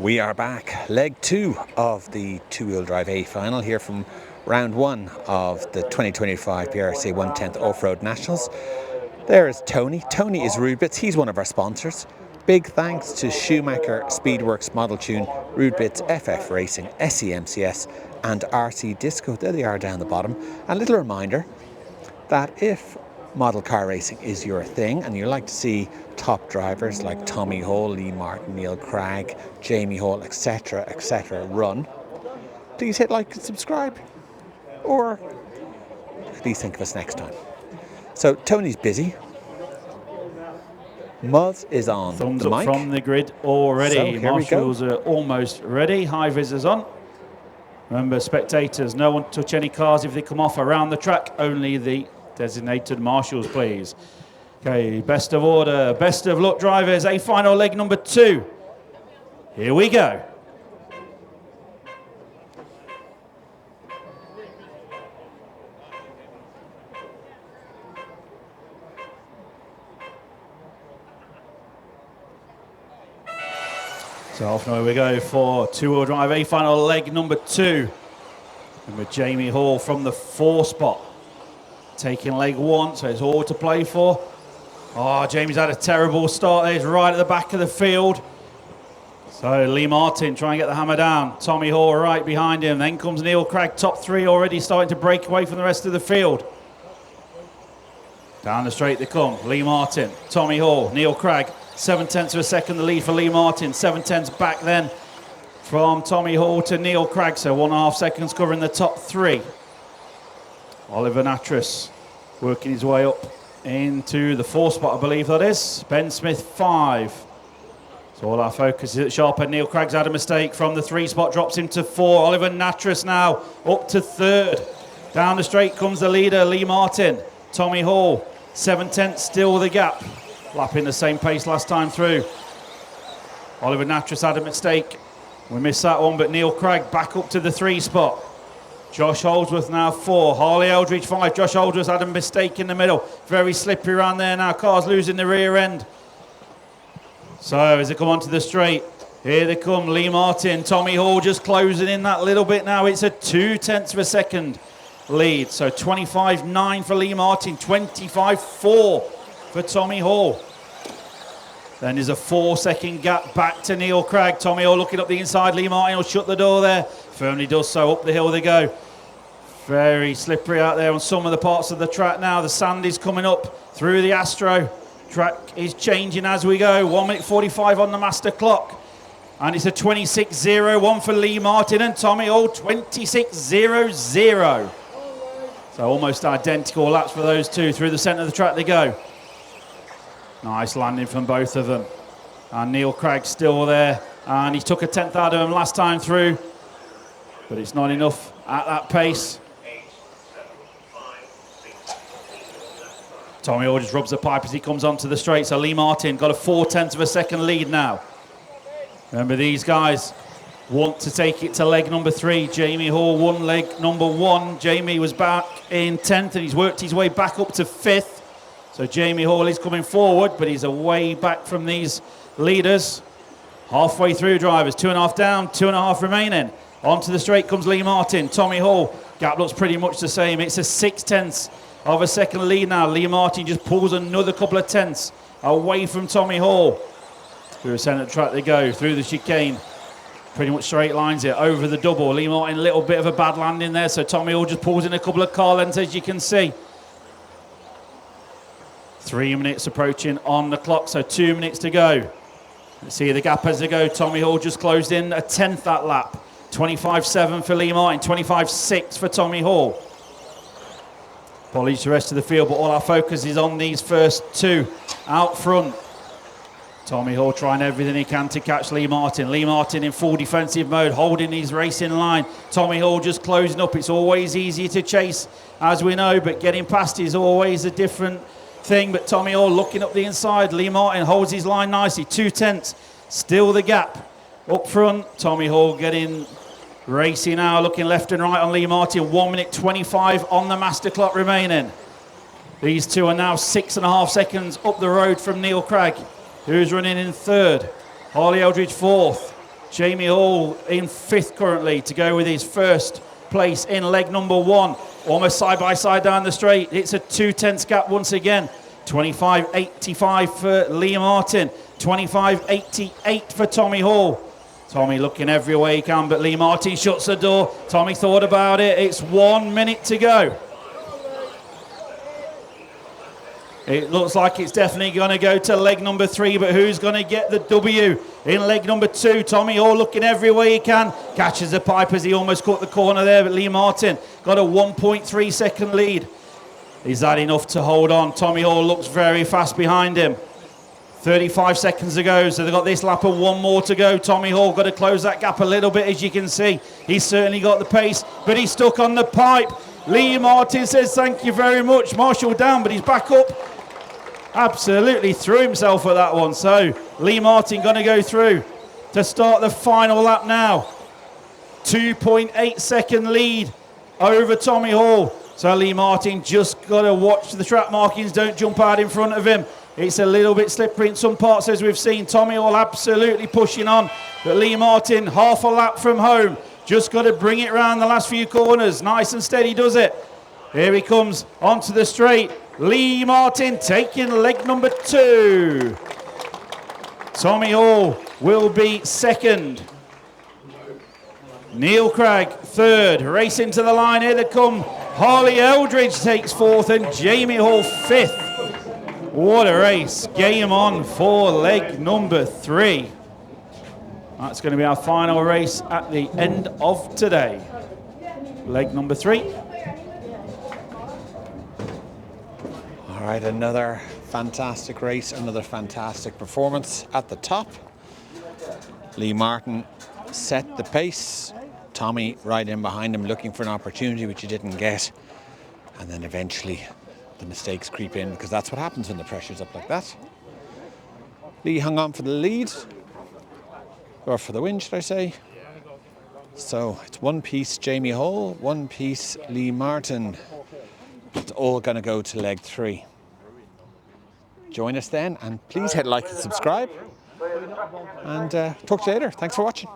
We are back. Leg 2 of the two-wheel drive A final here from round 1 of the 2025 BRCA 1/10 Offroad Nationals. There is Tony. Tony is Rudebits. He's one of our sponsors. Big thanks to Schumacher, Speedworks, Model Tune, Rudebits, FF Racing, SEMCS and RC Disco. There they are down the bottom. And a little reminder that if model car racing is your thing and you like to see top drivers like Tommy Hall, Lee Martin, Neil Cragg, Jamie Hall, etc. run, please hit like and subscribe, or please think of us next time. So Tony's busy. Muzz is on Thumbs the up mic from the grid already. So, here we go. Marshals are almost ready. High visors on. Remember, spectators, no one touch any cars if they come off around the track. Only the designated marshals, please. Okay, best of order, best of luck, drivers. A final leg number 2. Here we go. So off now we go for two-wheel drive A final leg number 2. And with Jamie Hall from the 4 spot. Taking leg 1, so it's all to play for. Oh, Jamie's had a terrible start there. He's right at the back of the field. So Lee Martin trying to get the hammer down. Tommy Hall right behind him. Then comes Neil Cragg, top 3 already starting to break away from the rest of the field. Down the straight they come. Lee Martin, Tommy Hall, Neil Cragg. 7/10 of a second the lead for Lee Martin. 7/10 back then from Tommy Hall to Neil Cragg. So 1.5 seconds covering the top 3. Oliver Natras working his way up into the 4 spot, I believe that is. Ben Smith 5. So all our focus is at sharp end. Neil Cragg's had a mistake from the 3 spot, drops him to 4. Oliver Natras now up to 3rd. Down the straight comes the leader, Lee Martin. Tommy Hall, 7/10 still the gap. Lapping the same pace last time through. Oliver Natras had a mistake. We missed that one, but Neil Cragg back up to the 3 spot. Josh Holdsworth now 4. Harley Eldridge 5. Josh Holdsworth had a mistake in the middle. Very slippery around there now. Cars losing the rear end. So as they come onto the straight, here they come. Lee Martin, Tommy Hall just closing in that little bit now. It's a 0.2 of a second lead. So 25.9 for Lee Martin, 25.4 for Tommy Hall. Then there's a 4-second gap back to Neil Cragg. Tommy Hall looking up the inside. Lee Martin will shut the door there. Firmly does so. Up the hill they go. Very slippery out there on some of the parts of the track now. The sand is coming up through the Astro. Track is changing as we go. 1:45 on the master clock. And it's a 26.01 for Lee Martin and Tommy Hall, 26.00. So almost identical laps for those two. Through the centre of the track they go. Nice landing from both of them. And Neil Cragg still there. And he took a 10th out of him last time through. But it's not enough at that pace. Tommy Hall just rubs the pipe as he comes onto the straight. So Lee Martin got a 0.4 of a second lead now. Remember, these guys want to take it to leg number 3. Jamie Hall won leg number 1. Jamie was back in 10th and he's worked his way back up to 5th. So Jamie Hall is coming forward, but he's away back from these leaders. Halfway through, drivers. 2.5 down, 2.5 remaining. Onto the straight comes Lee Martin. Tommy Hall. Gap looks pretty much the same. It's a 0.6 of a second lead now. Lee Martin just pulls another couple of tenths away from Tommy Hall. Through the centre track they go. Through the chicane. Pretty much straight lines it. Over the double. Lee Martin, a little bit of a bad landing there. So Tommy Hall just pulls in a couple of car lengths, as you can see. 3 minutes approaching on the clock, so 2 minutes to go. Let's see the gap as they go. Tommy Hall just closed in a 10th that lap. 25.7 for Lee Martin, 25.6 for Tommy Hall. Apologies to the rest of the field, but all our focus is on these first 2 out front. Tommy Hall trying everything he can to catch Lee Martin. Lee Martin in full defensive mode, holding his racing line. Tommy Hall just closing up. It's always easier to chase, as we know, but getting past is always a different thing. But Tommy Hall looking up the inside. Lee Martin holds his line nicely. 0.2, still the gap up front. Tommy Hall getting racy now, looking left and right on Lee Martin. 1:25 on the master clock remaining. These two are now 6.5 seconds up the road from Neil Cragg, who's running in third. Harley Eldridge fourth. Jamie Hall in fifth currently to go with his first place in leg number one. Almost side by side down the straight. It's a 2/10 gap once again. 25.85 for Lee Martin. 25.88 for Tommy Hall. Tommy looking every way he can, but Lee Martin shuts the door. Tommy thought about it. It's 1 minute to go. It looks like it's definitely going to go to leg number 3, but who's going to get the W in leg number 2? Tommy Hall looking every way he can. Catches the pipe as he almost caught the corner there, but Lee Martin got a 1.3 second lead. Is that enough to hold on? Tommy Hall looks very fast behind him. 35 seconds to go, so they've got this lap and one more to go. Tommy Hall got to close that gap a little bit, as you can see. He's certainly got the pace, but he's stuck on the pipe. Lee Martin says thank you very much. Marshall down, but he's back up. Absolutely threw himself at that one. So Lee Martin going to go through to start the final lap now. 2.8 second lead over Tommy Hall. So Lee Martin just got to watch the track markings, don't jump out in front of him. It's a little bit slippery in some parts, as we've seen. Tommy Hall absolutely pushing on, but Lee Martin half a lap from home. Just got to bring it around the last few corners. Nice and steady does it. Here he comes onto the straight. Lee Martin taking leg number 2. Tommy Hall will be second. Neil Cragg third. Racing to the line, here they come. Harley Eldridge takes fourth and Jamie Hall fifth. What a race. Game on for leg number 3. That's going to be our final race at the end of today. Leg number 3. All right, another fantastic race, another fantastic performance at the top. Lee Martin set the pace. Tommy right in behind him looking for an opportunity which he didn't get. And then eventually the mistakes creep in, because that's what happens when the pressure's up like that. Lee hung on for the lead, or for the win, should I say. So it's one piece Jamie Hall, one piece Lee Martin. It's all going to go to leg 3. Join us then, and please hit like and subscribe. And talk to you later. Thanks for watching.